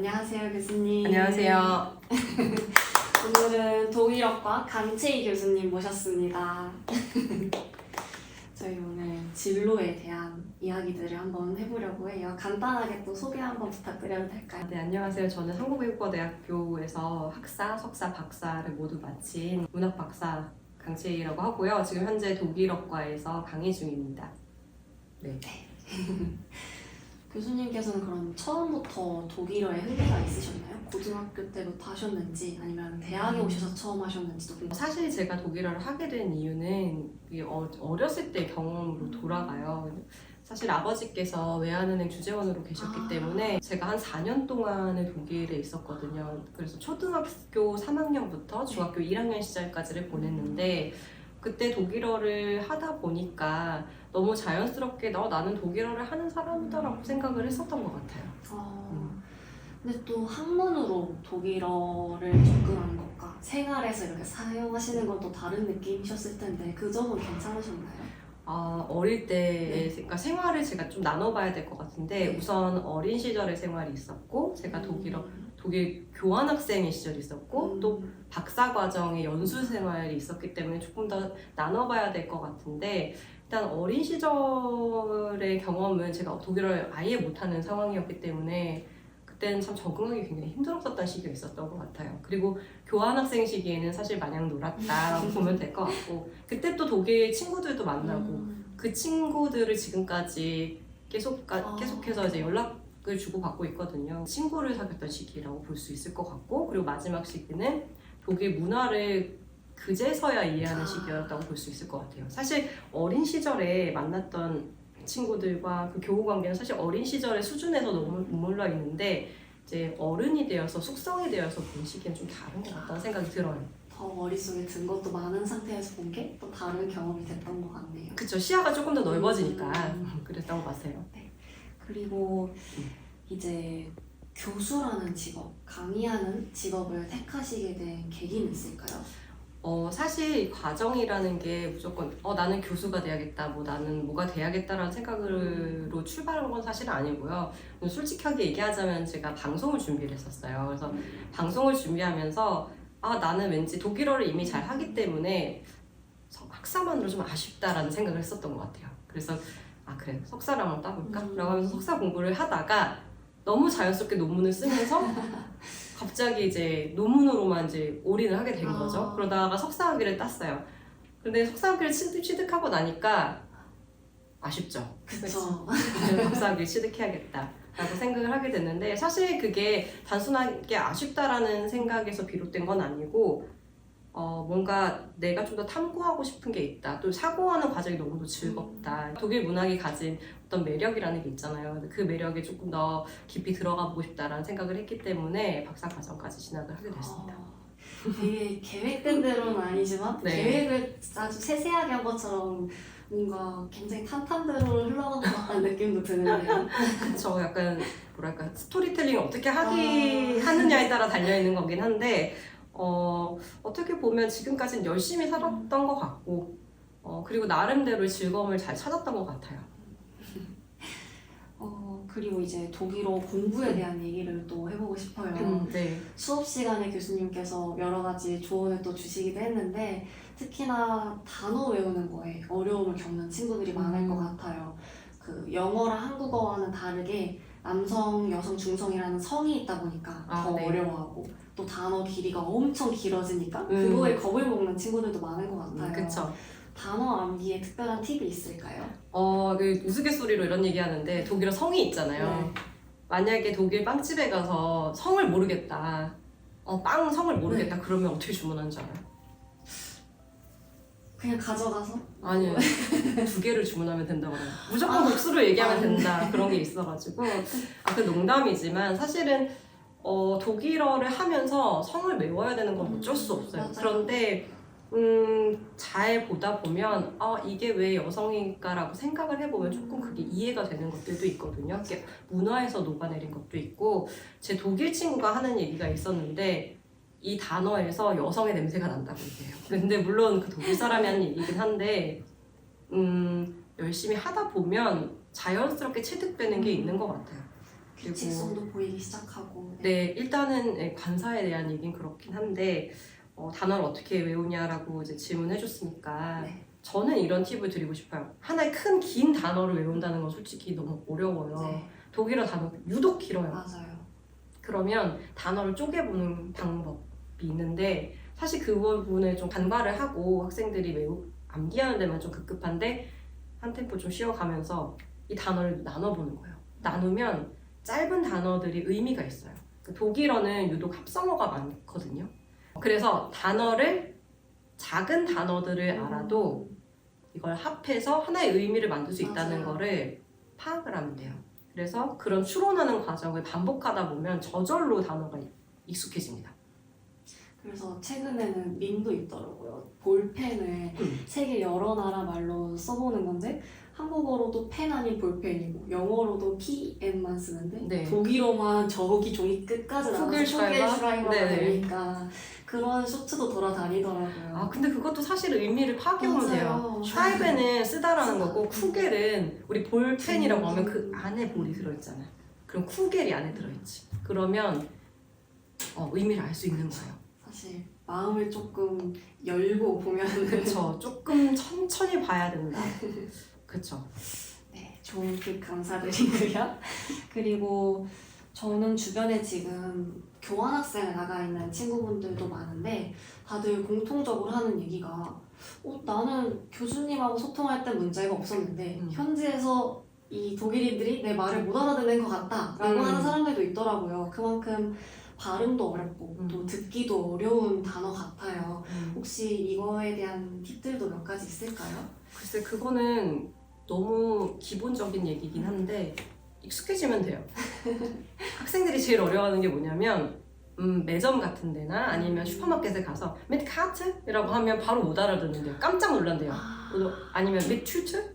안녕하세요, 교수님. 안녕하세요. 오늘은 독일어과 강채희 교수님 모셨습니다. 저희 오늘 진로에 대한 이야기들을 한번 해보려고 해요. 간단하게 또 소개 한번 부탁드려도 될까요? 네, 안녕하세요. 저는 한국외국어대학교에서 학사, 석사, 박사를 모두 마친 문학 박사 강채희라고 하고요. 지금 현재 독일어과에서 강의 중입니다. 네. 교수님께서는 그럼 처음부터 독일어에 흥미가 있으셨나요? 고등학교 때부터 하셨는지 아니면 대학에 오셔서 처음 하셨는지도 궁금해요. 사실 제가 독일어를 하게 된 이유는 이게 어렸을 때 경험으로 돌아가요. 사실 아버지께서 외환은행 주재원으로 계셨기 때문에 제가 한 4년 동안을 독일에 있었거든요. 그래서 초등학교 3학년부터 중학교 1학년 시절까지를 보냈는데 그때 독일어를 하다 보니까 너무 자연스럽게 나는 독일어를 하는 사람이다라고 생각을 했었던 것 같아요. 근데 또 학문으로 독일어를 접근하는 것과 생활에서 이렇게 사용하시는 건 또 다른 느낌이셨을 텐데 그 점은 괜찮으셨나요? 어릴 때, 그러니까 생활을 제가 좀 나눠봐야 될 것 같은데 우선 어린 시절의 생활이 있었고 제가 독일 교환학생의 시절이 있었고 또 박사과정의 연수 생활이 있었기 때문에 조금 더 나눠봐야 될 것 같은데 일단 어린 시절의 경험은 제가 독일어를 아예 못하는 상황이었기 때문에 그때는 참 적응하기 굉장히 힘들었었던 시기가 있었던 것 같아요. 그리고 교환학생 시기에는 사실 마냥 놀았다라고 보면 될 것 같고 그때 또 독일 친구들도 만나고 그 친구들을 지금까지 계속해서 이제 연락을 주고받고 있거든요. 친구를 사귀었던 시기라고 볼 수 있을 것 같고 그리고 마지막 시기는 독일 문화를 그제서야 이해하는 시기였다고 볼 수 있을 것 같아요. 사실 어린 시절에 만났던 친구들과 그 교우 관계는 사실 어린 시절의 수준에서 너무 머물러 있는데 이제 어른이 되어서 숙성이 되어서 본 시기는 좀 다른 것 같다는 생각이 들어요. 더 머릿속에 든 것도 많은 상태에서 본 게 또 다른 경험이 됐던 것 같네요. 그쵸, 시야가 조금 더 넓어지니까 그랬던 것 같아요. 네. 그리고 이제 교수라는 직업, 강의하는 직업을 택하시게 된 계기는 있을까요? 사실 과정이라는 게 무조건 나는 교수가 돼야겠다, 나는 뭐가 돼야겠다라는 생각으로 출발한 건 사실 아니고요. 솔직하게 얘기하자면 제가 방송을 준비를 했었어요. 그래서 방송을 준비하면서 나는 왠지 독일어를 이미 잘 하기 때문에 학사만으로 좀 아쉽다라는 생각을 했었던 것 같아요. 그래서 그래, 석사를 한번 따볼까? 라고 하면서 석사 공부를 하다가 너무 자연스럽게 논문을 쓰면서 갑자기 이제 논문으로만 이제 올인을 하게 된 거죠. 그러다가 석사학위를 땄어요. 근데 석사학위를 취득하고 나니까 아쉽죠. 그쵸. 석사학위를 취득해야겠다라고 생각을 하게 됐는데 사실 그게 단순하게 아쉽다라는 생각에서 비롯된 건 아니고 뭔가 내가 좀 더 탐구하고 싶은 게 있다. 또 사고하는 과정이 너무도 즐겁다. 독일 문학이 가진 어떤 매력이라는 게 있잖아요. 그 매력에 조금 더 깊이 들어가 보고 싶다라는 생각을 했기 때문에 박사 과정까지 진학을 하게 됐습니다. 되게 계획된 대로는 아니지만 네. 계획을 아주 세세하게 한 것처럼 뭔가 굉장히 탄탄대로 흘러간 것 같다는 느낌도 드는데요. 그쵸. 약간 뭐랄까 스토리텔링을 어떻게 하느냐에 따라 달려있는 거긴 한데 어떻게 보면 지금까지는 열심히 살았던 것 같고 그리고 나름대로의 즐거움을 잘 찾았던 것 같아요. 그리고 이제 독일어 공부에 대한 얘기를 또 해보고 싶어요. 네. 수업 시간에 교수님께서 여러 가지 조언을 또 주시기도 했는데 특히나 단어 외우는 거에 어려움을 겪는 친구들이 많을 것 같아요. 그 영어랑 한국어와는 다르게 남성, 여성, 중성이라는 성이 있다 보니까 더 네. 어려워하고 또 단어 길이가 엄청 길어지니까 그거에 겁을 먹는 친구들도 많은 것 같아요. 그쵸. 단어 암기에 특별한 팁이 있을까요? 그 우스갯소리로 이런 얘기 하는데 독일어 성이 있잖아요. 네. 만약에 독일 빵집에 가서 성을 모르겠다. 빵 성을 모르겠다. 그러면 어떻게 주문하는 줄 알아요? 그냥 가져가서? 아니요. 2개를 주문하면 된다고 해요. 무조건 복수를 얘기하면 된다. 그런 게 있어가지고. 그 농담이지만 사실은 독일어를 하면서 성을 외워야 되는 건 어쩔 수 없어요. 맞아요. 그런데 잘 보다 보면 이게 왜 여성일까라고 생각을 해보면 조금 그게 이해가 되는 것들도 있거든요. 이렇게 문화에서 녹아내린 것도 있고 제 독일 친구가 하는 얘기가 있었는데 이 단어에서 여성의 냄새가 난다고 얘기해요. 근데 물론 그 독일 사람이 하는 얘기긴 한데 열심히 하다 보면 자연스럽게 체득되는 게 있는 것 같아요. 규칙성도 보이기 시작하고. 네, 일단은 관사에 대한 얘기는 그렇긴 한데 단어를 어떻게 외우냐라고 이제 질문해 줬으니까 네. 저는 이런 팁을 드리고 싶어요. 하나의 큰 긴 단어를 외운다는 건 솔직히 너무 어려워요. 네. 독일어 단어 유독 길어요. 맞아요. 그러면 단어를 쪼개보는 방법이 있는데 사실 그 부분을 좀 간과를 하고 학생들이 암기하는 데만 좀 급급한데 한 템포 좀 쉬어가면서 이 단어를 나눠보는 거예요. 나누면 짧은 단어들이 의미가 있어요. 독일어는 유독 합성어가 많거든요. 그래서 단어를 작은 단어들을 알아도 이걸 합해서 하나의 의미를 만들 수 있다는 맞아요. 거를 파악을 하면 돼요. 그래서 그런 추론하는 과정을 반복하다 보면 저절로 단어가 익숙해집니다. 그래서 최근에는 밈도 있더라고요. 볼펜을 세계 여러 나라 말로 써보는 건데 한국어로도 펜 아닌 볼펜이고 영어로도 PM만 쓰는데 네. 독일어만 저기 종이 끝까지 나와서 슈겔슈라이버가 네네. 되니까 그런 쇼츠도 돌아다니더라고요. 아 근데 그것도 사실 의미를 파악해보면 돼요. 맞아요. 슈라이벤은 쓰다라는 쓰다. 거고 쿠겔은 우리 볼펜이라고 하면 그 안에 볼이 들어있잖아요. 그럼 쿠겔이 안에 들어있지. 그러면 의미를 알 수 있는 거예요. 사실 마음을 조금 열고 보면은 그쵸. 조금 천천히 봐야 된다. 그쵸. 네, 좋은 팁 감사드리고요. 그리고 저는 주변에 지금 교환학생을 나가 있는 친구분들도 많은데 다들 공통적으로 하는 얘기가 나는 교수님하고 소통할 때 문제가 없었는데 현지에서 이 독일인들이 내 말을 못 알아듣는 것 같다라고 하는 사람들도 있더라고요. 그만큼 발음도 어렵고 또 듣기도 어려운 단어 같아요. 혹시 이거에 대한 팁들도 몇 가지 있을까요? 글쎄 그거는 너무 기본적인 얘기긴 한데 익숙해지면 돼요. 학생들이 제일 어려워하는 게 뭐냐면 매점 같은 데나 아니면 슈퍼마켓에 가서 mit Karte이라고 하면 바로 못 알아듣는데요. 깜짝 놀란대요. 아니면 mit Tüte?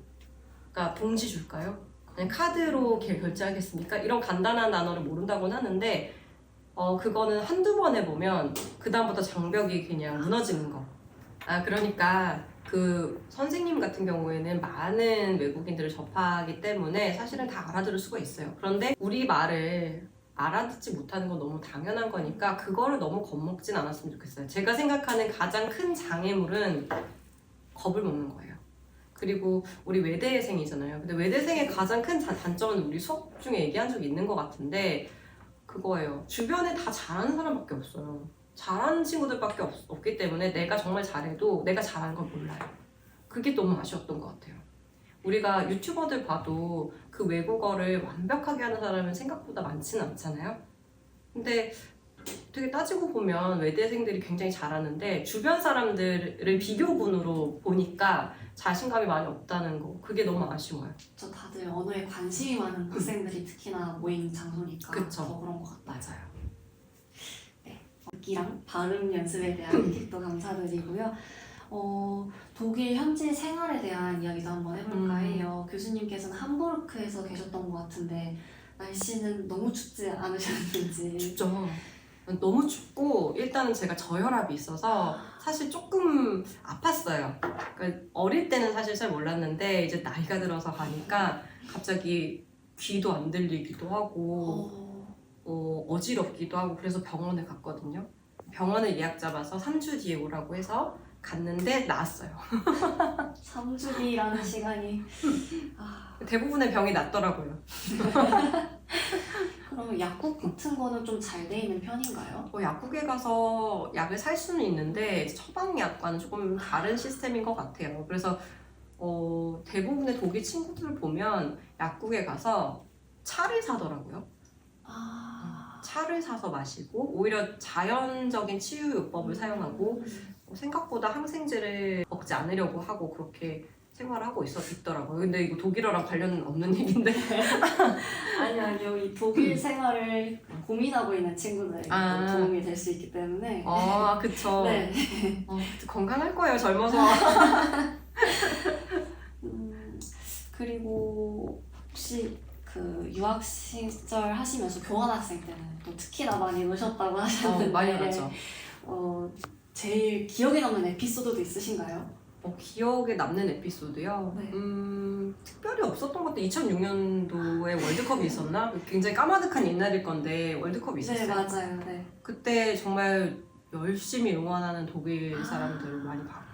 그러니까 봉지 줄까요? 아니 카드로 결제하겠습니까? 이런 간단한 단어를 모른다고는 하는데 그거는 한두 번 해보면 그 다음부터 장벽이 그냥 무너지는 거. 그러니까 그 선생님 같은 경우에는 많은 외국인들을 접하기 때문에 사실은 다 알아들을 수가 있어요. 그런데 우리 말을 알아듣지 못하는 건 너무 당연한 거니까 그거를 너무 겁먹진 않았으면 좋겠어요. 제가 생각하는 가장 큰 장애물은 겁을 먹는 거예요. 그리고 우리 외대생이잖아요. 근데 외대생의 가장 큰 단점은 우리 수업 중에 얘기한 적이 있는 것 같은데 그거예요. 주변에 다 잘하는 사람밖에 없어요. 잘하는 친구들밖에 없기 때문에 내가 정말 잘해도 내가 잘하는 걸 몰라요. 그게 너무 아쉬웠던 것 같아요. 우리가 유튜버들 봐도 그 외국어를 완벽하게 하는 사람은 생각보다 많지는 않잖아요. 근데 되게 따지고 보면 외대생들이 굉장히 잘하는데 주변 사람들을 비교군으로 보니까 자신감이 많이 없다는 거, 그게 너무 아쉬워요. 저 다들 언어에 관심이 많은 학생들이 특히나 모인 장소니까 그쵸. 더 그런 것 같아요. 맞아요. 듣기랑 발음 연습에 대한 팁도 감사드리고요. 독일 현지 생활에 대한 이야기도 한번 해볼까 해요. 교수님께서는 함부르크에서 계셨던 것 같은데 날씨는 너무 춥지 않으셨는지. 춥죠. 너무 춥고 일단은 제가 저혈압이 있어서 사실 조금 아팠어요. 그러니까 어릴 때는 사실 잘 몰랐는데 이제 나이가 들어서 가니까 갑자기 귀도 안 들리기도 하고 어지럽기도 하고 그래서 병원에 갔거든요. 병원을 예약 잡아서 3주 뒤에 오라고 해서 갔는데 나았어요. 3주 뒤라는 시간이 대부분의 병이 낫더라고요. 그러면 약국 같은 거는 좀 잘 돼 있는 편인가요? 약국에 가서 약을 살 수는 있는데 처방약과는 조금 다른 시스템인 것 같아요. 그래서 대부분의 독일 친구들을 보면 약국에 가서 차를 사더라고요. 차를 사서 마시고 오히려 자연적인 치유요법을 사용하고 생각보다 항생제를 먹지 않으려고 하고 그렇게 생활을 하고 있더라고요. 근데 이거 독일어랑 관련 없는 얘기인데. 아니요. 이 독일 생활을 고민하고 있는 친구들에게 도움이 될 수 있기 때문에. 그쵸. 네. 건강할 거예요, 젊어서. 그리고 혹시 그 유학 시절 하시면서 교환학생 때는 또 특히나 많이 노셨다고 하셨는데 많이 놀았죠. 제일 기억에 남는 에피소드도 있으신가요? 기억에 남는 에피소드요? 네. 특별히 없었던 것도 2006년도에 월드컵이 있었나? 굉장히 까마득한 옛날일 건데 월드컵이 있었어요. 네, 맞아요. 네. 그때 정말 열심히 응원하는 독일 사람들을 많이 봤고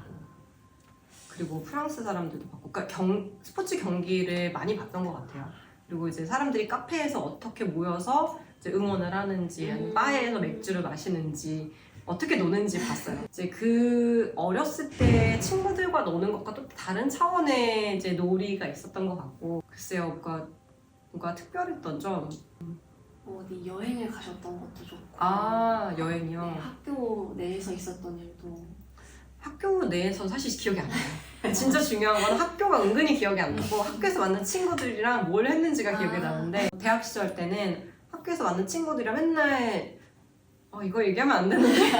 그리고 프랑스 사람들도 봤고 그러니까 스포츠 경기를 많이 봤던 것 같아요. 그리고 이제 사람들이 카페에서 어떻게 모여서 이제 응원을 하는지 아니면 바에서 맥주를 마시는지 어떻게 노는지 봤어요. 이제 그 어렸을 때 친구들과 노는 것과 또 다른 차원의 이제 놀이가 있었던 것 같고 글쎄요, 뭔가 특별했던 점. 어디 여행을 가셨던 것도 좋고. 아, 네, 여행이요. 학교 내에서 있었던 일도. 학교 내에서 사실 기억이 안 나요. 진짜 중요한 건 학교가 은근히 기억이 안 나고 학교에서 만난 친구들이랑 뭘 했는지가 기억이 나는데 대학 시절 때는 학교에서 만난 친구들이랑 맨날 이거 얘기하면 안 되는데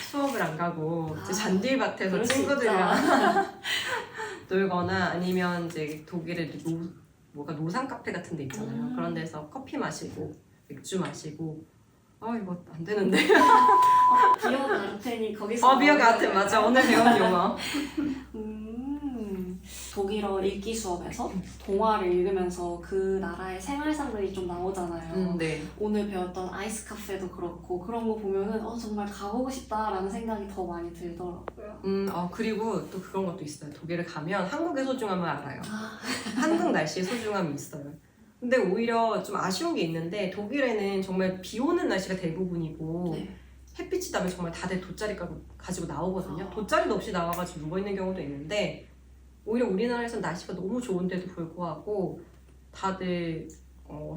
수업을 안 가고 이제 잔디밭에서 그럴 수 친구들이랑 놀거나 아니면 이제 독일에 뭐가 노상 카페 같은 데 있잖아요. 그런 데서 커피 마시고 맥주 마시고 이거 안 되는데. 비어 나르텐이 거기서. 비어 나르텐 맞아. 오늘 배운 용어. 독일어 읽기 수업에서 동화를 읽으면서 그 나라의 생활상들이 좀 나오잖아요. 네. 오늘 배웠던 아이스 카페도 그렇고 그런 거 보면은 정말 가보고 싶다라는 생각이 더 많이 들더라고요. 그리고 또 그런 것도 있어요. 독일을 가면 한국의 소중함을 알아요. 한국 날씨의 소중함이 있어요. 근데 오히려 좀 아쉬운 게 있는데 독일에는 정말 비 오는 날씨가 대부분이고 네. 햇빛이 나면 정말 다들 돗자리 가지고 나오거든요. 돗자리도 없이 나와가지고 누워있는 경우도 있는데 오히려 우리나라에서는 날씨가 너무 좋은데도 불구하고 다들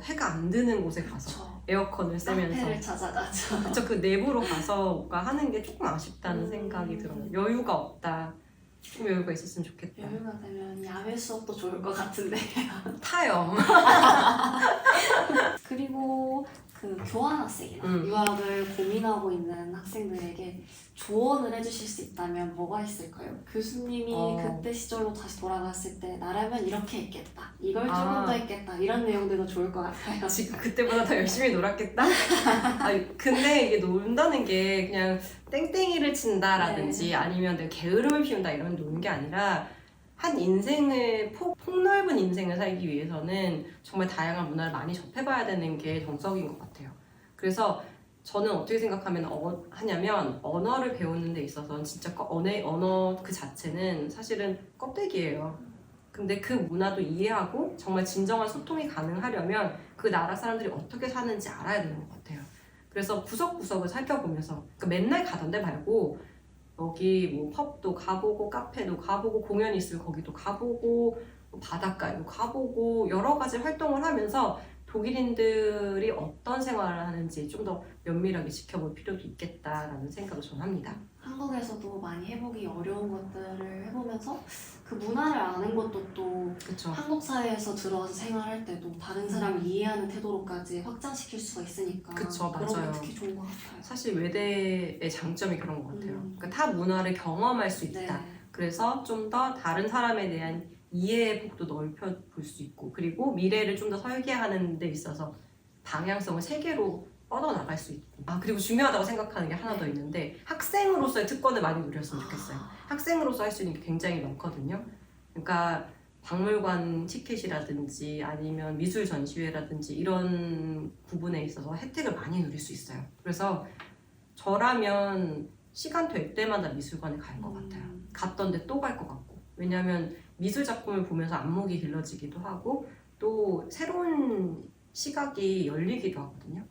해가 안 드는 곳에 가서 그쵸. 에어컨을 쐬면서 카페를 찾아가죠. 그쵸, 그 내부로 가서 뭔가 하는 게 조금 아쉽다는 생각이 들어요. 여유가 없다. 좀 여유가 있었으면 좋겠다. 여유가 되면 야외 수업도 좋을 것 같은데. 타요. 그리고 그 교환학생이나 유학을 고민하고 있는 학생들에게 조언을 해주실 수 있다면 뭐가 있을까요? 교수님이 그때 시절로 다시 돌아갔을 때 나라면 이렇게 했겠다, 이걸 조금 더 했겠다, 이런 내용들도 좋을 것 같아요. 지금 그때보다 더 열심히 놀았겠다? 근데 이게 논다는 게 그냥 땡땡이를 친다라든지 아니면 내가 게으름을 피운다 이런 노는 게 아니라 한 인생을 폭넓은 인생을 살기 위해서는 정말 다양한 문화를 많이 접해봐야 되는 게 정석인 것 같아요. 그래서 저는 어떻게 생각하면 하냐면 언어를 배우는 데 있어서는 진짜 언어 그 자체는 사실은 껍데기예요. 근데 그 문화도 이해하고 정말 진정한 소통이 가능하려면 그 나라 사람들이 어떻게 사는지 알아야 되는 것 같아요. 그래서 구석구석을 살펴보면서 그러니까 맨날 가던 데 말고 여기 뭐 펍도 가보고 카페도 가보고 공연이 있으면 거기도 가보고 바닷가에도 가보고 여러 가지 활동을 하면서 독일인들이 어떤 생활을 하는지 좀 더 면밀하게 지켜볼 필요도 있겠다라는 생각을 저는 합니다. 한국에서도 많이 해보기 어려운 것들을 해보면서 그 문화를 아는 것도 또 그쵸. 한국 사회에서 들어와서 생활할 때도 다른 사람을 이해하는 태도로까지 확장시킬 수가 있으니까 그쵸, 그런 맞아요. 게 특히 좋은 것 같아요. 사실 외대의 장점이 그런 것 같아요. 그러니까 타 문화를 경험할 수 있다. 네. 그래서 좀 더 다른 사람에 대한 이해의 폭도 넓혀 볼 수 있고 그리고 미래를 좀 더 설계하는 데 있어서 방향성을 세계로 뻗어나갈 수 있고 그리고 중요하다고 생각하는 게 하나 더 있는데 학생으로서의 특권을 많이 누렸으면 좋겠어요. 학생으로서 할 수 있는 게 굉장히 많거든요. 그러니까 박물관 티켓이라든지 아니면 미술 전시회라든지 이런 부분에 있어서 혜택을 많이 누릴 수 있어요. 그래서 저라면 시간 될 때마다 미술관에 갈 것 같아요. 갔던데 또 갈 것 같고 왜냐하면 미술 작품을 보면서 안목이 길러지기도 하고 또 새로운 시각이 열리기도 하거든요.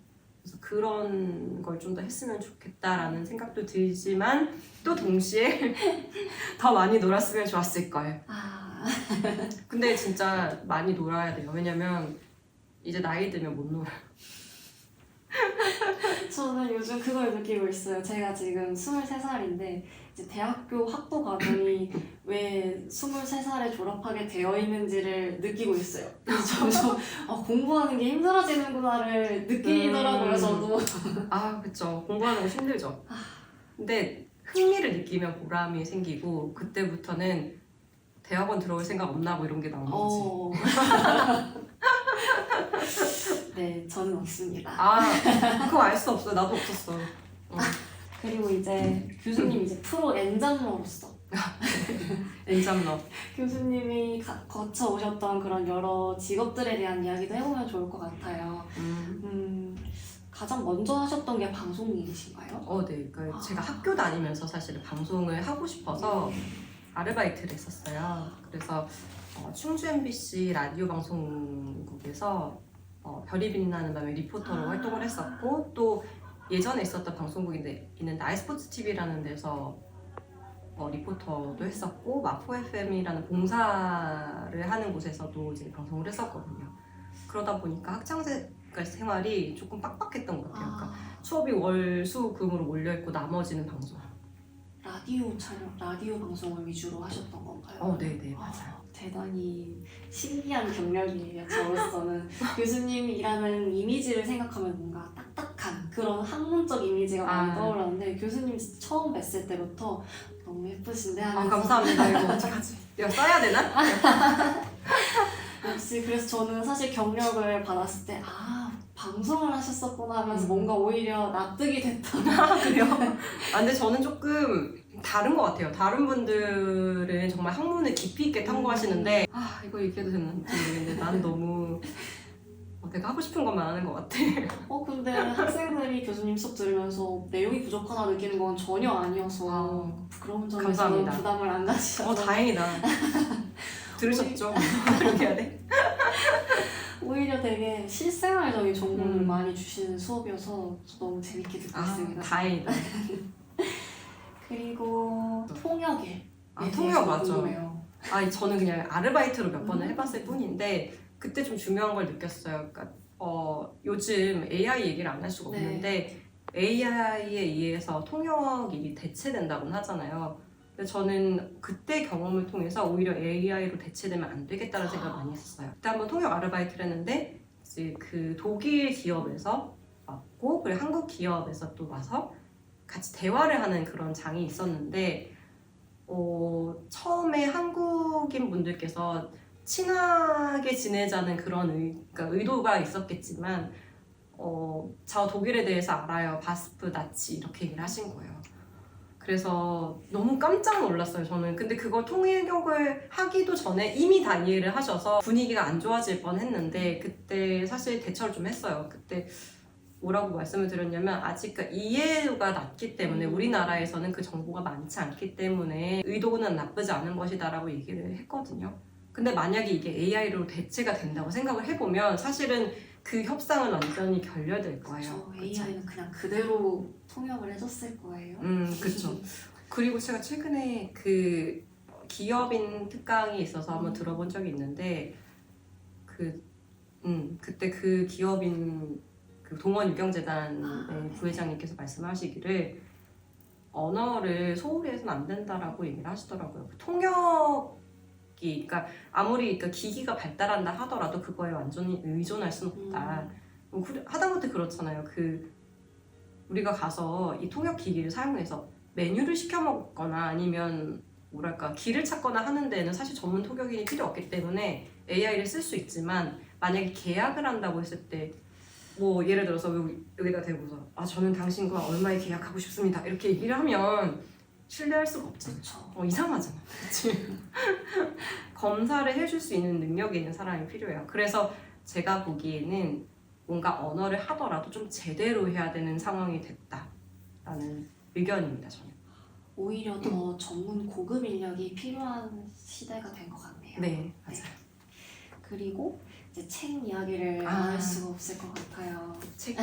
그래서 그런 걸 좀 더 했으면 좋겠다라는 생각도 들지만 또 동시에 더 많이 놀았으면 좋았을 걸. 근데 진짜 많이 놀아야 돼요. 왜냐면 이제 나이 들면 못 놀아요. 저는 요즘 그걸 느끼고 있어요. 제가 지금 23살인데 이제 대학교 학부 과정이 왜 23살에 졸업하게 되어 있는지를 느끼고 있어요. 그래서 점점 공부하는 게 힘들어지는구나를 느끼더라고요, 저도. 그쵸. 공부하는 거 힘들죠. 근데 흥미를 느끼면 보람이 생기고 그때부터는 대학원 들어올 생각 없나 뭐 이런 게 나오는 거지. 네, 저는 없습니다. 그거 알 수 없어요. 나도 없었어. 그리고 이제 교수님 이제 프로 엔장러로서 엔잡러. 교수님이 거쳐 오셨던 그런 여러 직업들에 대한 이야기도 해보면 좋을 것 같아요. 가장 먼저 하셨던 게 방송 일이신가요? 네. 그러니까 제가 학교 다니면서 사실 방송을 하고 싶어서 아르바이트를 했었어요. 그래서 충주 MBC 라디오 방송국에서 별이 빛나는 밤에 리포터로 활동을 했었고, 또 예전에 있었던 방송국인데 있는 나이스포츠 TV라는 데서 리포터도 했었고, 마포 FM이라는 봉사를 하는 곳에서도 이제 방송을 했었거든요. 그러다 보니까 학창 생활이 조금 빡빡했던 것 같아요. 그러니까 수업이 월, 수, 금으로 몰려있고 나머지는 방송. 라디오 촬영, 라디오 방송을 위주로 하셨던 건가요? 네네, 맞아요. 대단히 신기한 경력이에요. 저로서는 교수님이 일하는 이미지를 생각하면 뭔가 딱딱한 그런 학문적 이미지가 많이 떠올랐는데, 교수님 처음 뵀을 때부터 너무 예쁘신데 하면서 감사합니다. 이거 어떡하지? 이거 써야 되나? 역시 그래서 저는 사실 경력을 받았을 때 방송을 하셨었구나 하면서 뭔가 오히려 납득이 됐던. 그래요? 근데 저는 조금 다른 것 같아요. 다른 분들은 정말 학문을 깊이 있게 탐구하시는데 이거 얘기해도 되는지 모르겠는데 나는 너무 내가 하고 싶은 것만 하는 것 같아. 근데 학생들이 교수님 수업 들으면서 내용이 부족하다 느끼는 건 전혀 아니어서 그런 점에서 감사합니다. 부담을 안 가지셔서 다행이다. 들으셨죠? 그렇게 해야 돼? 오히려 되게 실생활적인 정보를 많이 주시는 수업이어서 너무 재밌게 듣고 있습니다. 다행이다. 그리고 통역일. 통역 맞죠. 궁금해요. 저는 그냥 아르바이트로 몇 번을 해봤을 뿐인데 그때 좀 중요한 걸 느꼈어요. 그러니까 요즘 AI 얘기를 안 할 수가 없는데 AI에 의해서 통역 일이 대체된다고는 하잖아요. 근데 저는 그때 경험을 통해서 오히려 AI로 대체되면 안 되겠다는 생각을 많이 했었어요. 그때 한번 통역 아르바이트를 했는데 이제 그 독일 기업에서 왔고 그리고 한국 기업에서 또 와서 같이 대화를 하는 그런 장이 있었는데 처음에 한국인 분들께서 친하게 지내자는 그런 그러니까 의도가 있었겠지만 저 독일에 대해서 알아요. 바스프, 나치 이렇게 얘기를 하신 거예요. 그래서 너무 깜짝 놀랐어요, 저는. 근데 그걸 통역을 하기도 전에 이미 다 이해를 하셔서 분위기가 안 좋아질 뻔했는데 그때 사실 대처를 좀 했어요. 그때 뭐라고 말씀을 드렸냐면 아직 이해도가 낮기 때문에 우리나라에서는 그 정보가 많지 않기 때문에 의도는 나쁘지 않은 것이다라고 얘기를 했거든요. 근데 만약에 이게 AI로 대체가 된다고 생각을 해보면 사실은 그 협상은 완전히 결렬될 거예요. AI는 그냥 그대로 통역을 해줬을 거예요. 그렇죠. 그리고 제가 최근에 그 기업인 특강이 있어서 한번 들어본 적이 있는데 그때 그 기업인 그 동원 유경재단의 부회장님께서 말씀하시기를 언어를 소홀히 해서는 안 된다라고 얘기를 하시더라고요. 그 통역이 그러니까 아무리 기기가 발달한다 하더라도 그거에 완전히 의존할 수는 없다. 하다못해 그렇잖아요. 우리가 가서 이 통역 기기를 사용해서 메뉴를 시켜 먹거나 아니면 뭐랄까 길을 찾거나 하는 데는 사실 전문 통역인이 필요 없기 때문에 AI를 쓸 수 있지만 만약에 계약을 한다고 했을 때 뭐 예를 들어서 여기다 대고서 저는 당신과 얼마에 계약하고 싶습니다 이렇게 얘기를 하면 신뢰할 수가 없잖아요. 이상하잖아. 그치? 검사를 해줄 수 있는 능력이 있는 사람이 필요해요. 그래서 제가 보기에는 뭔가 언어를 하더라도 좀 제대로 해야 되는 상황이 됐다라는 의견입니다. 저는. 오히려 더 전문 고급 인력이 필요한 시대가 된 것 같네요. 네, 맞아요. 그리고 이제 책 이야기를 안 할 수가 없을 것 같아요. 책?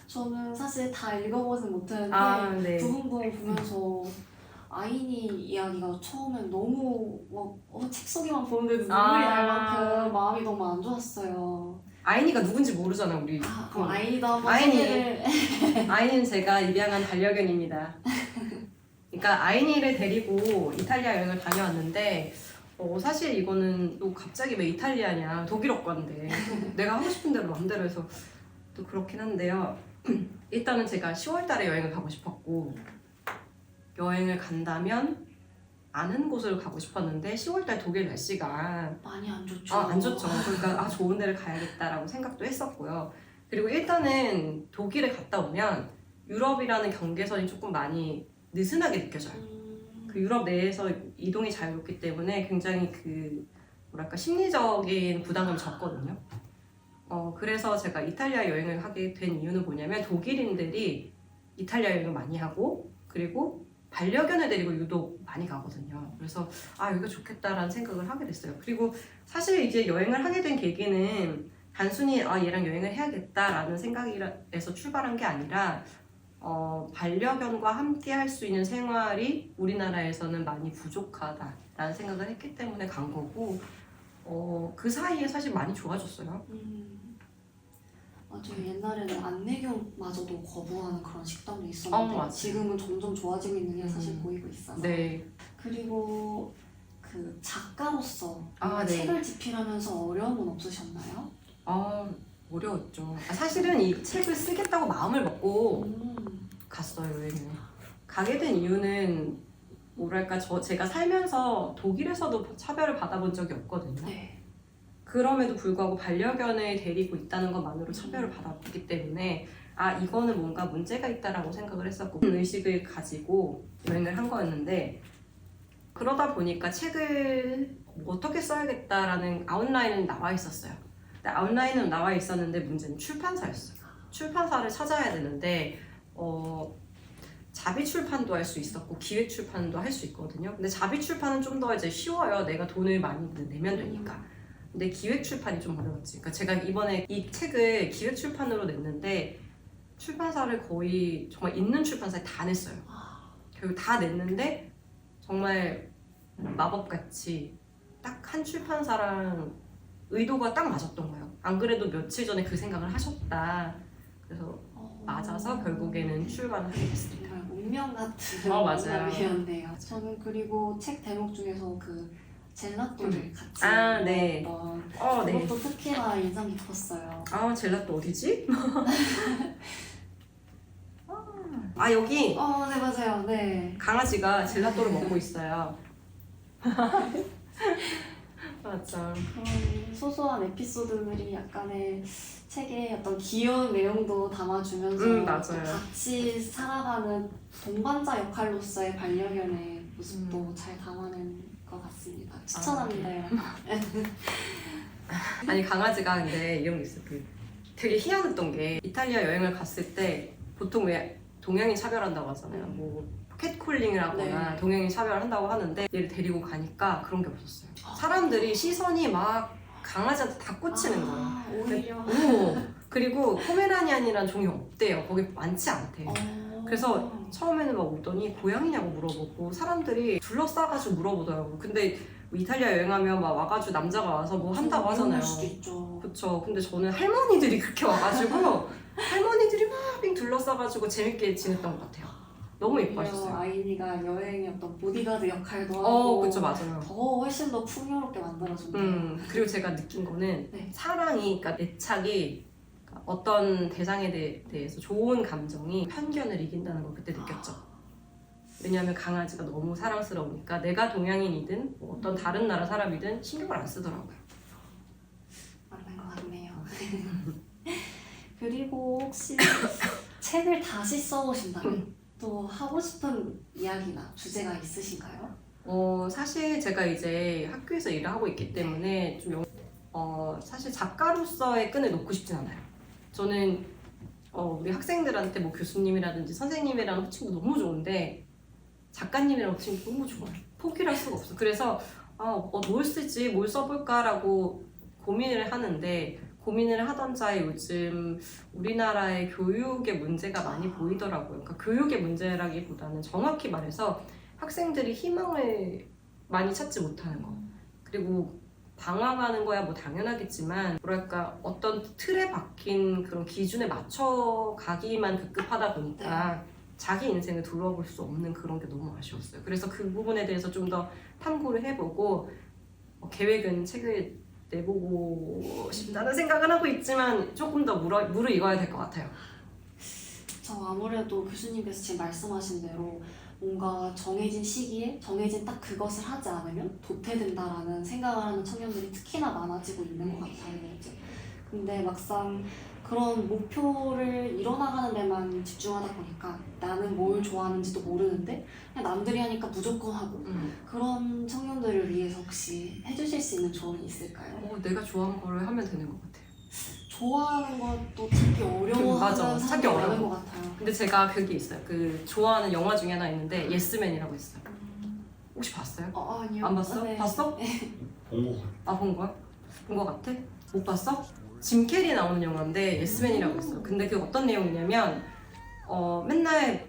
저는 사실 다 읽어보진 못했는데 부분부분 보면서 아이니 이야기가 처음엔 너무 책 속에만 보는데도 눈물이 날 만큼 마음이 너무 안 좋았어요. 아이니가 누군지 모르잖아 우리. 그럼 아이니도 한번 소개를. 아이니는 제가 입양한 반려견입니다. 그러니까 아이니를 데리고 이탈리아 여행을 다녀왔는데 사실 이거는 또 갑자기 왜 이탈리아냐 독일어과인데 내가 하고 싶은 대로 마음대로 해서 또 그렇긴 한데요. 일단은 제가 10월 달에 여행을 가고 싶었고 여행을 간다면 아는 곳을 가고 싶었는데 10월 달 독일 날씨가 많이 안 좋죠. 안 좋죠. 그러니까 좋은 데를 가야겠다라고 생각도 했었고요. 그리고 일단은 독일에 갔다 오면 유럽이라는 경계선이 조금 많이 느슨하게 느껴져요. 그 유럽 내에서 이동이 자유롭기 때문에 굉장히 뭐랄까 심리적인 부담감이 적거든요. 그래서 제가 이탈리아 여행을 하게 된 이유는 뭐냐면 독일인들이 이탈리아 여행을 많이 하고 그리고 반려견을 데리고 유독 많이 가거든요. 그래서 여기가 좋겠다라는 생각을 하게 됐어요. 그리고 사실 이제 여행을 하게 된 계기는 단순히 얘랑 여행을 해야겠다라는 생각에서 출발한 게 아니라 반려견과 함께 할 수 있는 생활이 우리나라에서는 많이 부족하다라는 생각을 했기 때문에 간 거고 그 사이에 사실 많이 좋아졌어요. 맞아요. 옛날에는 안내견마저도 거부하는 그런 식당도 있었는데 맞아요. 지금은 점점 좋아지고 있는 게 사실 보이고 있어서. 네. 그리고 그 작가로서 네. 책을 집필하면서 어려움은 없으셨나요? 어려웠죠. 사실은 이 책을 쓰겠다고 마음을 먹고 음. 갔어요, 여행을. 가게 된 이유는 뭐랄까 제가 살면서 독일에서도 차별을 받아본 적이 없거든요. 네. 그럼에도 불구하고 반려견을 데리고 있다는 것만으로 차별을 받아봤기 때문에 이거는 뭔가 문제가 있다라고 생각을 했었고 의식을 가지고 여행을 한 거였는데 그러다 보니까 책을 어떻게 써야겠다라는 아웃라인은 나와 있었어요. 근데 아웃라인은 나와 있었는데 문제는 출판사였어요. 출판사를 찾아야 되는데 자비 출판도 할 수 있었고 기획 출판도 할 수 있거든요. 근데 자비 출판은 좀 더 이제 쉬워요. 내가 돈을 많이 내면 되니까. 근데 기획 출판이 좀 어려웠지. 그러니까 제가 이번에 이 책을 기획 출판으로 냈는데 출판사를 거의 정말 있는 출판사에 다 냈어요. 결국 다 냈는데 정말 마법같이 딱 한 출판사랑 의도가 딱 맞았던 거예요. 안 그래도 며칠 전에 그 생각을 하셨다. 그래서 맞아서 결국에는 출간을 하게 됐습니다. 정말 운명 같은 맞아요. 사람이었네요. 저는 그리고 책 대목 중에서 그 젤라또를 같이 네. 먹었던 네. 그것도 특히나 인상 깊었어요. 젤라또 어디지? 여기 네 맞아요. 네. 강아지가 젤라또를 먹고 있어요. 맞아. 그런 소소한 에피소드들이 약간의 책의 어떤 귀여운 내용도 담아주면서 맞아요. 또 같이 살아가는 동반자 역할로서의 반려견의 모습도 잘 담아낸 것 같습니다. 추천합니다. 여러분. 아니 강아지가 근데 이런 게 있어. 되게 희한했던 게 이탈리아 여행을 갔을 때 보통 왜 동양인 차별한다고 하잖아요. 뭐 캣콜링을 하거나 네. 동양인 차별한다고 하는데 얘를 데리고 가니까 그런 게 없었어요. 사람들이 시선이 막 강아지한테 다 꽂히는 거예요. 오히려. 그리고 포메라니안이라는 종이 없대요. 거기 많지 않대. 그래서 처음에는 막 오더니 고양이냐고 물어보고 사람들이 둘러싸가지고 물어보더라고요. 근데 뭐 이탈리아 여행하면 막 와가지고 남자가 와서 뭐 한다고 하잖아요. 수도 있죠. 그쵸. 근데 저는 할머니들이 그렇게 와가지고 할머니들이 막 빙 둘러싸가지고 재밌게 지냈던 것 같아요. 너무 예뻐하셨어요. 아이니가 여행의 어떤 보디가드 역할도 하고 그쵸, 맞아요. 더 훨씬 더 풍요롭게 만들어준대요. 그리고 제가 느낀 거는 네. 사랑이, 그러니까 애착이 어떤 대상에 대해서 좋은 감정이 편견을 이긴다는 걸 그때 느꼈죠. 왜냐하면 강아지가 너무 사랑스러우니까 내가 동양인이든 뭐 어떤 다른 나라 사람이든 신경을 안 쓰더라고요. 맞는 것 같네요. 그리고 혹시 책을 다시 써보신다면 또 하고 싶은 이야기나 주제가 있으신가요? 사실 제가 이제 학교에서 일을 하고 있기 때문에 좀 사실 작가로서의 끈을 놓고 싶진 않아요. 저는 우리 학생들한테 뭐 교수님이라든지 선생님이랑 호칭도 너무 좋은데 작가님이랑 호칭도 너무 좋아요. 포기를 할 수가 없어. 그래서 뭘 쓰지, 뭘 써볼까라고 고민을 하는데 고민을 하던 차에 요즘 우리나라의 교육의 문제가 많이 보이더라고요. 그러니까 교육의 문제라기보다는 정확히 말해서 학생들이 희망을 많이 찾지 못하는 거. 그리고 방황하는 거야 뭐 당연하겠지만 뭐랄까 어떤 틀에 박힌 그런 기준에 맞춰 가기만 급급하다 보니까 자기 인생을 둘러볼 수 없는 그런 게 너무 아쉬웠어요. 그래서 그 부분에 대해서 좀 더 탐구를 해보고 계획은 책을 내보고 싶다는 생각은 하고 있지만 조금 더 무르익어야 될 것 같아요. 저 아무래도 교수님께서 지금 말씀하신 대로 뭔가 정해진 시기에 정해진 딱 그것을 하지 않으면 도태된다라는 생각을 하는 청년들이 특히나 많아지고 있는 것 같아요. 근데 막상 그런 목표를 이뤄나가는 데만 집중하다 보니까 나는 뭘 좋아하는지도 모르는데 그냥 남들이 하니까 무조건 하고 그런 청년들을 위해서 혹시 해주실 수 있는 조언이 있을까요? 내가 좋아하는 거를 하면 되는 것 같아요. 좋아하는 것도 찾기 어려워하는 맞아, 사람이 찾기 많은 어려워. 것 같아요. 근데 제가 그게 있어요. 그 좋아하는 영화 중에 하나 있는데 예스맨이라고 있어요. 혹시 봤어요? 아니요. 안 봤어? 네. 봤어? 본거 같아. 본 거야? 본 거 같아? 못 봤어? 짐 캐리 나오는 영화인데 예스맨이라고 있어. 근데 그게 어떤 내용이냐면 맨날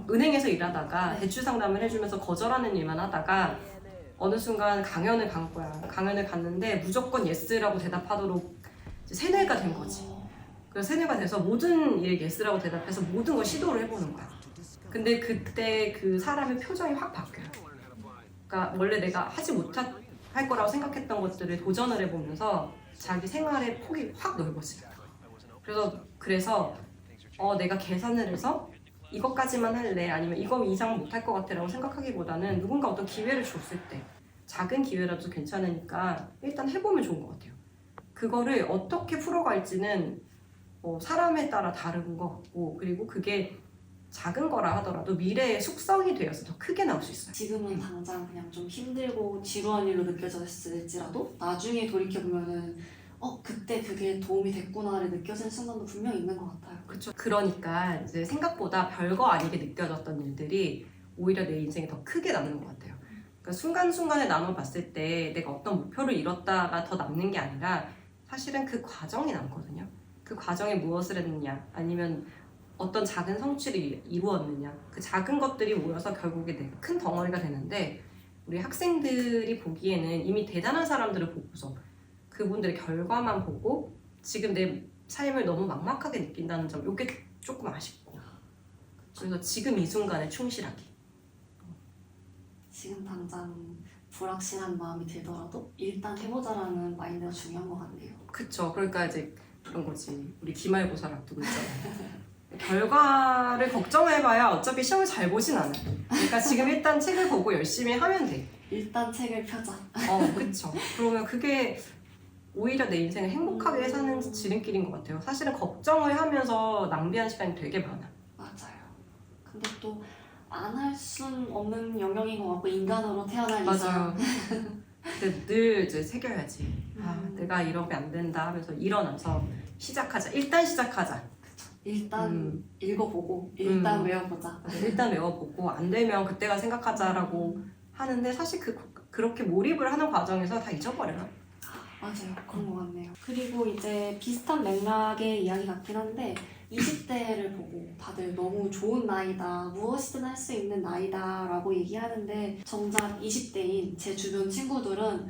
은행에서 일하다가 대출 상담을 해주면서 거절하는 일만 하다가 어느 순간 강연을 간 거야. 강연을 갔는데 무조건 예스라고 대답하도록 이제 세뇌가 된 거지. 그래서 세뇌가 돼서 모든 일에 예스라고 대답해서 모든 걸 시도를 해보는 거야. 근데 그때 그 사람의 표정이 확 바뀌어요. 그러니까 원래 내가 하지 못할 거라고 생각했던 것들을 도전을 해보면서 자기 생활의 폭이 확 넓어져요. 그래서 내가 계산을 해서 이것까지만 할래 아니면 이거 이상 못할 것 같아 라고 생각하기보다는 누군가 어떤 기회를 줬을 때 작은 기회라도 괜찮으니까 일단 해보면 좋은 것 같아요. 그거를 어떻게 풀어갈지는 사람에 따라 다른 것 같고 그리고 그게 작은 거라 하더라도 미래의 숙성이 되어서 더 크게 나올 수 있어요. 지금은 당장 그냥 좀 힘들고 지루한 일로 느껴졌을지라도 나중에 돌이켜보면은 그때 그게 도움이 됐구나를 느껴지는 순간도 분명히 있는 것 같아요. 그렇죠. 그러니까 이제 생각보다 별거 아니게 느껴졌던 일들이 오히려 내 인생에 더 크게 남는 것 같아요. 그러니까 순간순간에 나눠봤을 때 내가 어떤 목표를 이뤘다가 더 남는 게 아니라 사실은 그 과정이 남거든요. 그 과정에 무엇을 했느냐 아니면 어떤 작은 성취를 이루었느냐 그 작은 것들이 모여서 결국에 내가 큰 덩어리가 되는데 우리 학생들이 보기에는 이미 대단한 사람들을 보고서 그분들의 결과만 보고 지금 내 삶을 너무 막막하게 느낀다는 점 이게 조금 아쉽고 그래서 지금 이 순간에 충실하기. 지금 당장 불확실한 마음이 들더라도 일단 해보자라는 마인드가 중요한 것 같네요. 그쵸. 그러니까 이제 그런 거지. 우리 기말고사를 앞두고 있잖아요. 결과를 걱정해봐야 어차피 시험을 잘 보진 않아. 그러니까 지금 일단 책을 보고 열심히 하면 돼. 일단 책을 펴자. 그쵸. 그러면 그게 오히려 내 인생을 행복하게 사는 지름길인 것 같아요. 사실은 걱정을 하면서 낭비한 시간이 되게 많아. 맞아요. 근데 또 안 할 순 없는 영역인 것 같고 인간으로 태어난 이상. 맞아요. 근데 늘 이제 새겨야지. 내가 이러면 안 된다 하면서 일어나서 시작하자. 일단 시작하자. 일단 읽어보고 일단 외워보자. 일단 외워보고 안 되면 그때가 생각하자라고 하는데 사실 그렇게 몰입을 하는 과정에서 다 잊어버려요. 맞아요. 그런 것 같네요. 그리고 이제 비슷한 맥락의 이야기 같긴 한데 20대를 보고 다들 너무 좋은 나이다, 무엇이든 할 수 있는 나이다 라고 얘기하는데 정작 20대인 제 주변 친구들은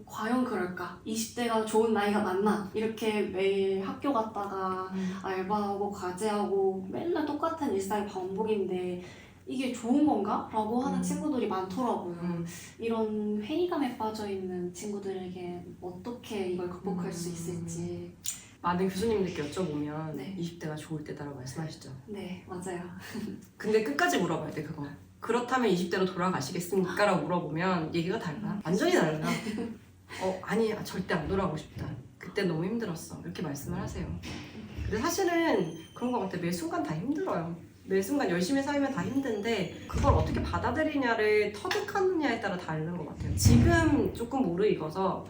과연 그럴까? 20대가 좋은 나이가 맞나? 이렇게 매일 학교 갔다가 알바하고 과제하고 맨날 똑같은 일상의 반복인데 이게 좋은 건가? 라고 하는 친구들이 많더라고요. 이런 회의감에 빠져있는 친구들에게 어떻게 이걸 극복할 수 있을지. 많은 교수님들께 여쭤보면 네. 20대가 좋을 때다라고 말씀하시죠. 네, 맞아요. 근데 끝까지 물어봐야 돼 그거. 그렇다면 20대로 돌아가시겠습니까? 라고 물어보면 얘기가 달라. 완전히 달라. 아니 절대 안 돌아가고 싶다. 그때 너무 힘들었어. 이렇게 말씀을 하세요. 근데 사실은 그런 것 같아. 매 순간 다 힘들어요. 매 순간 열심히 살면 다 힘든데 그걸 어떻게 받아들이냐를 터득하느냐에 따라 다른 것 같아요. 지금 조금 무르익어서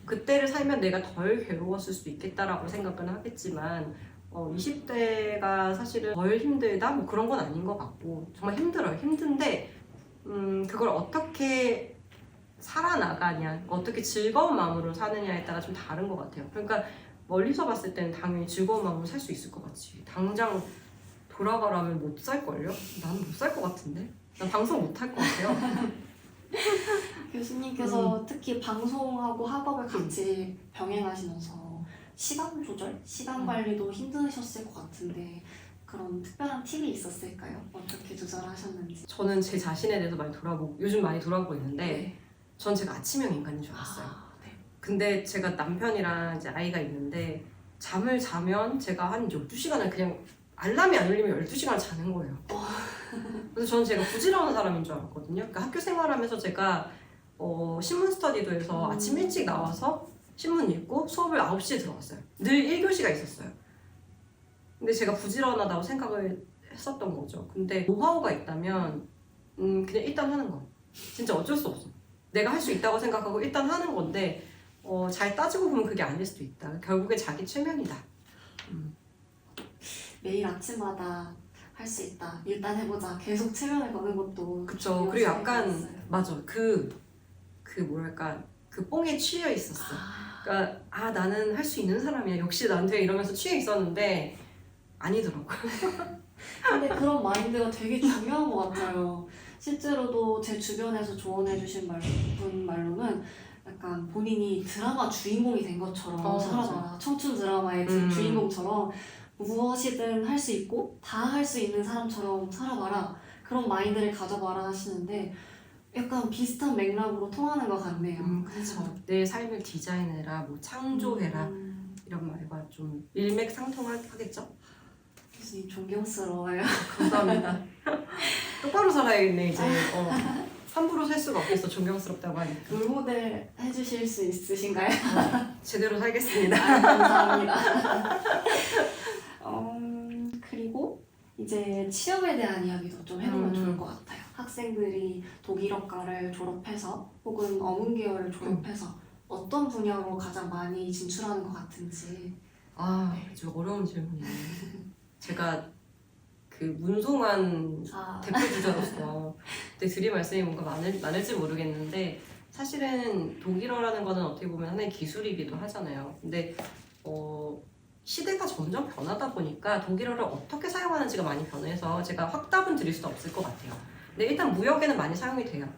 그때를 살면 내가 덜 괴로웠을 수도 있겠다라고 생각은 하겠지만 20대가 사실은 덜 힘들다? 뭐 그런 건 아닌 것 같고 정말 힘들어요. 힘든데 그걸 어떻게 살아나가냐 어떻게 즐거운 마음으로 사느냐에 따라 좀 다른 것 같아요. 그러니까 멀리서 봤을 때는 당연히 즐거운 마음으로 살 수 있을 것 같지. 당장 돌아가라면 못 살걸요? 나는 못 살 것 같은데? 난 방송 못 할 것 같아요. 교수님께서 특히 방송하고 학업을 같이 병행하시면서 시간 조절, 시간 관리도 힘드셨을 것 같은데 그런 특별한 팁이 있었을까요? 어떻게 조절하셨는지. 저는 제 자신에 대해서 요즘 많이 돌아보고 있는데 네. 전 제가 아침형 인간인 줄 알았어요. 네. 근데 제가 남편이랑 이제 아이가 있는데 잠을 자면 제가 한 12시간을 그냥 알람이 안 울리면 12시간을 자는 거예요. 그래서 저는 제가 부지런한 사람인 줄 알았거든요. 그러니까 학교 생활하면서 제가 신문 스터디도 해서 아침 일찍 나와서 신문 읽고 수업을 9시에 들어갔어요. 늘 1교시가 있었어요. 근데 제가 부지런하다고 생각을 했었던 거죠. 근데 노하우가 있다면 그냥 일단 하는 거. 진짜 어쩔 수 없어. 내가 할 수 있다고 생각하고 일단 하는 건데 잘 따지고 보면 그게 아닐 수도 있다. 결국에 자기 최면이다. 매일 아침마다 할 수 있다. 일단 해보자. 계속 체면을 거는 것도 그쵸. 그리고 중요하지 약간 않았어요. 맞아. 그 뭐랄까 그 뽕에 취해 있었어. 그러니까 나는 할 수 있는 사람이야. 역시 난 돼. 이러면서 취해 있었는데 아니더라고. 근데 그런 마인드가 되게 중요한 것 같아요. 실제로도 제 주변에서 조언해주신 분 말로는 약간 본인이 드라마 주인공이 된 것처럼 살아봐라. 청춘 드라마의 주인공처럼 무엇이든 할 수 있고 다 할 수 있는 사람처럼 살아봐라. 그런 마인드를 가져봐라 하시는데 약간 비슷한 맥락으로 통하는 것 같네요. 그렇죠. 내 삶을 디자인해라, 뭐 창조해라 이런 말과 좀 일맥상통하겠죠. 교수님 존경스러워요. 감사합니다. 똑바로 살아야겠네 이제. 함부로 살 수가 없겠어. 존경스럽다고 하니까. 롤모델 해주실 수 있으신가요? 제대로 살겠습니다. 감사합니다. 그리고 이제 취업에 대한 이야기도 좀 해보면 좋을 것 같아요. 학생들이 독일어과를 졸업해서 혹은 어문계열을 졸업해서 어떤 분야로 가장 많이 진출하는 것 같은지. 아주 어려운 질문이네요. 제가 그 문송한 대표 주자로서 그때 드릴 말씀이 뭔가 많을지 모르겠는데 사실은 독일어라는 거는 어떻게 보면 하나의 기술이기도 하잖아요. 근데 시대가 점점 변하다 보니까 독일어를 어떻게 사용하는지가 많이 변해서 제가 확답은 드릴 수도 없을 것 같아요. 근데 일단 무역에는 많이 사용이 돼요.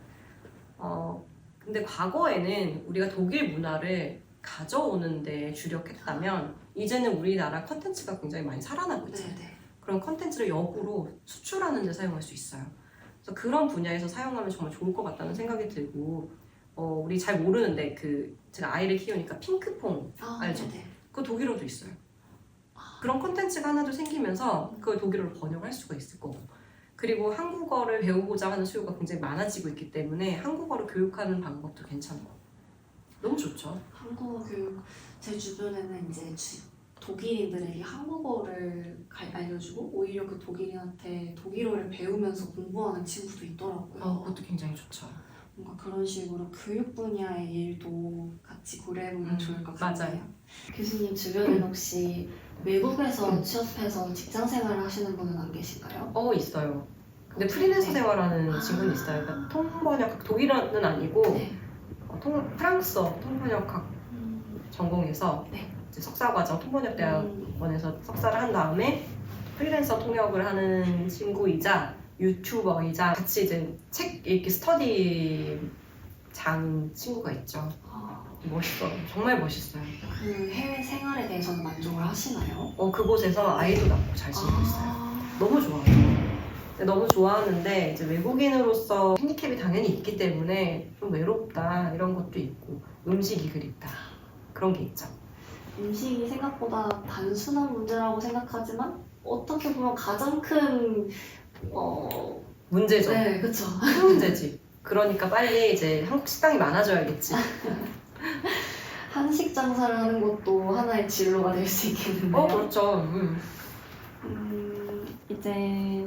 근데 과거에는 우리가 독일 문화를 가져오는 데 주력했다면 이제는 우리나라 컨텐츠가 굉장히 많이 살아나고 있잖아요. 네네. 그런 컨텐츠를 역으로 수출하는 데 사용할 수 있어요. 그래서 그런 분야에서 사용하면 정말 좋을 것 같다는 생각이 들고 우리 잘 모르는데 제가 아이를 키우니까 핑크퐁 알죠? 네네. 그거 독일어도 있어요. 그런 컨텐츠가 하나도 생기면서 그걸 독일어로 번역할 수가 있을 거고 그리고 한국어를 배우고자 하는 수요가 굉장히 많아지고 있기 때문에 한국어를 교육하는 방법도 괜찮고 너무 좋죠. 한국어 교육 제 주변에는 이제 독일인들에게 한국어를 알려주고 오히려 그 독일인한테 독일어를 배우면서 공부하는 친구도 있더라고요. 그것도 굉장히 좋죠. 뭔가 그런 식으로 교육 분야의 일도 같이 고려해보면 좋을 것 같아요. 맞아요. 교수님 주변에 혹시 외국에서 취업해서 직장 생활을 하시는 분은 안 계신가요? 있어요. 근데 프리랜서 생활하는 친구는 있어요. 그러니까 통번역 독일어는 아니고 네. 프랑스어 통번역학 전공해서 네. 이제 석사과정 통번역대학원에서 석사를 한 다음에 프리랜서 통역을 하는 친구이자 유튜버이자 같이 이제 책 읽기 스터디 장 친구가 있죠. 멋있어요. 정말 멋있어요. 그 해외 생활에 대해서는 만족을 하시나요? 그곳에서 아이도 낳고 잘 지내고 있어요. 너무 좋아요. 너무 좋아하는데 이제 외국인으로서 핸디캡이 당연히 있기 때문에 좀 외롭다 이런 것도 있고 음식이 그립다 그런 게 있죠. 음식이 생각보다 단순한 문제라고 생각하지만 어떻게 보면 가장 큰 문제죠. 네, 그렇죠. 큰 문제지. 그러니까 빨리 이제 한국 식당이 많아져야겠지. 한식 장사를 하는 것도 하나의 진로가 될 수 있겠는데요. 그렇죠. 이제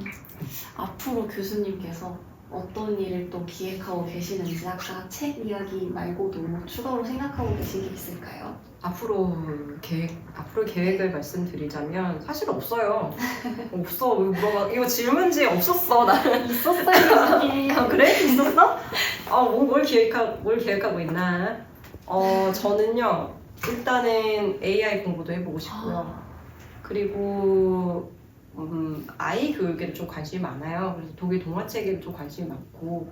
앞으로 교수님께서 어떤 일을 또 기획하고 계시는지 아까 책 이야기 말고도 추가로 생각하고 계신 게 있을까요? 앞으로 계획을 말씀드리자면 사실 없어요. 없어. 왜 물어봐? 이거 질문지에 없었어. 나는 있었어요, 교수님. 그래? 있었어? 뭘 계획하고 있나? 저는요. 일단은 AI 공부도 해보고 싶고요. 그리고 아이 교육에도 좀 관심이 많아요. 그래서 독일 동화책에도 좀 관심이 많고.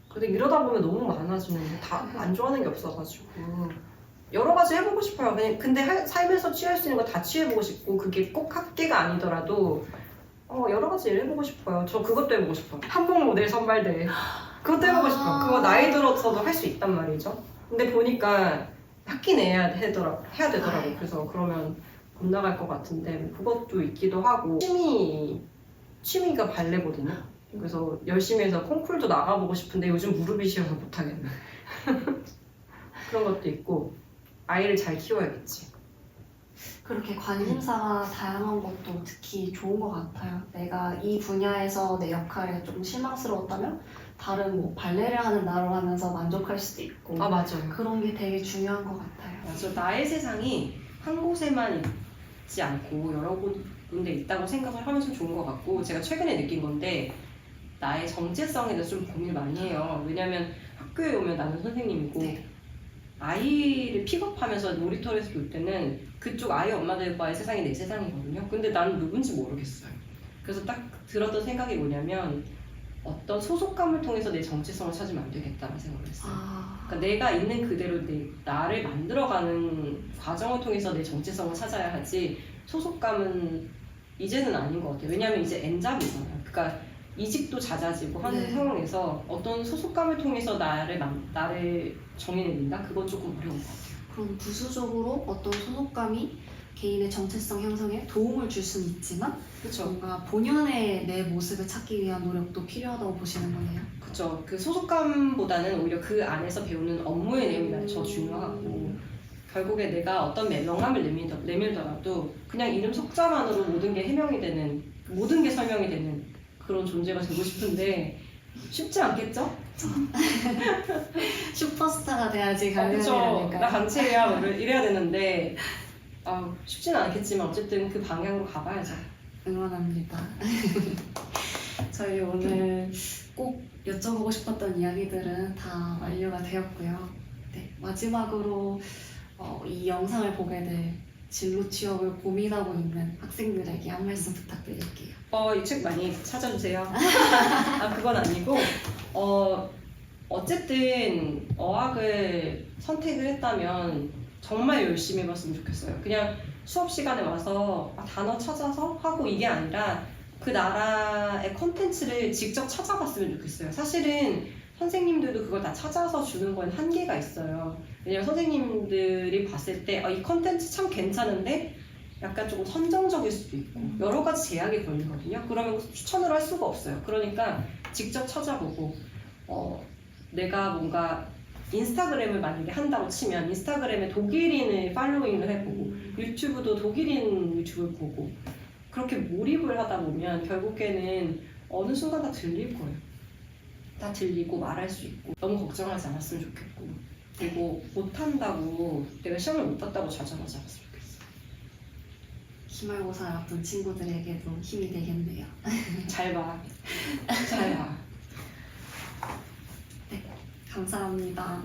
근데 이러다 보면 너무 많아지는데 다 안 좋아하는 게 없어가지고 여러 가지 해보고 싶어요. 근데 살면서 취할 수 있는 거 다 취해보고 싶고 그게 꼭 학계가 아니더라도 여러 가지 일 해보고 싶어요. 저 그것도 해보고 싶어요. 한복 모델 선발대회. 그것도 해보고 싶어요. 그거 나이 들어서도 할 수 있단 말이죠. 근데 보니까 학기 내에 해야 되더라고요. 그래서 그러면 못 나갈 것 같은데 그것도 있기도 하고 취미가 발레거든요. 그래서 열심히 해서 콩쿨도 나가보고 싶은데 요즘 무릎이 시려서 못하겠네. 그런 것도 있고 아이를 잘 키워야겠지. 그렇게 관심사가 다양한 것도 특히 좋은 것 같아요. 내가 이 분야에서 내 역할에 좀 실망스러웠다면 다른 뭐 발레를 하는 나로 하면서 만족할 수도 있고 아 맞아요. 그런 게 되게 중요한 것 같아요. 맞아. 나의 세상이 한 곳에만 있지 않고 여러 군데 있다고 생각을 하면서 좋은 것 같고, 제가 최근에 느낀 건데 나의 정체성에 대해서 좀 고민을 많이 해요. 왜냐면 학교에 오면 나는 선생님이고 네. 아이를 픽업하면서 놀이터에서 볼 때는 그쪽 아이 엄마들과의 세상이 내 세상이거든요. 근데 나는 누군지 모르겠어요. 그래서 딱 들었던 생각이 뭐냐면 어떤 소속감을 통해서 내 정체성을 찾으면 안 되겠다는 생각을 했어요. 그러니까 내가 있는 그대로 나를 만들어가는 과정을 통해서 내 정체성을 찾아야 하지, 소속감은 이제는 아닌 것 같아요. 왜냐하면 이제 N잡이잖아요. 그러니까 이직도 잦아지고 하는 네. 상황에서 어떤 소속감을 통해서 나를 정의내린다? 그건 조금 어려운 것 같아요. 그럼 부수적으로 어떤 소속감이 개인의 정체성 형성에 도움을 줄 수는 있지만 그렇죠. 뭔가 본연의 내 모습을 찾기 위한 노력도 필요하다고 보시는 거네요. 그렇죠. 그 소속감보다는 오히려 그 안에서 배우는 업무의 내용이 더 중요하고, 결국에 내가 어떤 명함을 내밀더라도 그냥 이름 석자만으로 모든 게 해명이 되는, 모든 게 설명이 되는 그런 존재가 되고 싶은데 쉽지 않겠죠? 슈퍼스타가 돼야지 그렇죠. 나 가능하니까. 강체야 뭐 이래야 되는데 쉽지는 않겠지만 어쨌든 그 방향으로 가봐야죠. 응원합니다. 저희 오늘 꼭 여쭤보고 싶었던 이야기들은 다 완료가 되었고요. 네, 마지막으로 이 영상을 보게 될 진로 취업을 고민하고 있는 학생들에게 한 말씀 부탁드릴게요. 이 책 많이 찾아주세요. 그건 아니고 어쨌든 어학을 선택을 했다면 정말 열심히 해봤으면 좋겠어요. 그냥 수업 시간에 와서 단어 찾아서 하고 이게 아니라 그 나라의 컨텐츠를 직접 찾아봤으면 좋겠어요. 사실은 선생님들도 그걸 다 찾아서 주는 건 한계가 있어요. 왜냐면 선생님들이 봤을 때 이 컨텐츠 참 괜찮은데 약간 조금 선정적일 수도 있고 여러 가지 제약이 걸리거든요. 그러면 추천을 할 수가 없어요. 그러니까 직접 찾아보고 내가 뭔가 인스타그램을 만약에 한다고 치면 인스타그램에 독일인을 팔로잉을 해보고 유튜브도 독일인 유튜브를 보고 그렇게 몰입을 하다 보면 결국에는 어느 순간 다 들릴 거예요. 다 들리고 말할 수 있고, 너무 걱정하지 않았으면 좋겠고, 그리고 못한다고 내가 시험을 못 봤다고 좌절하지 않았으면 좋겠어요. 기말고사를 앞둔 친구들에게도 힘이 되겠네요. 잘 봐. 잘 봐. 감사합니다.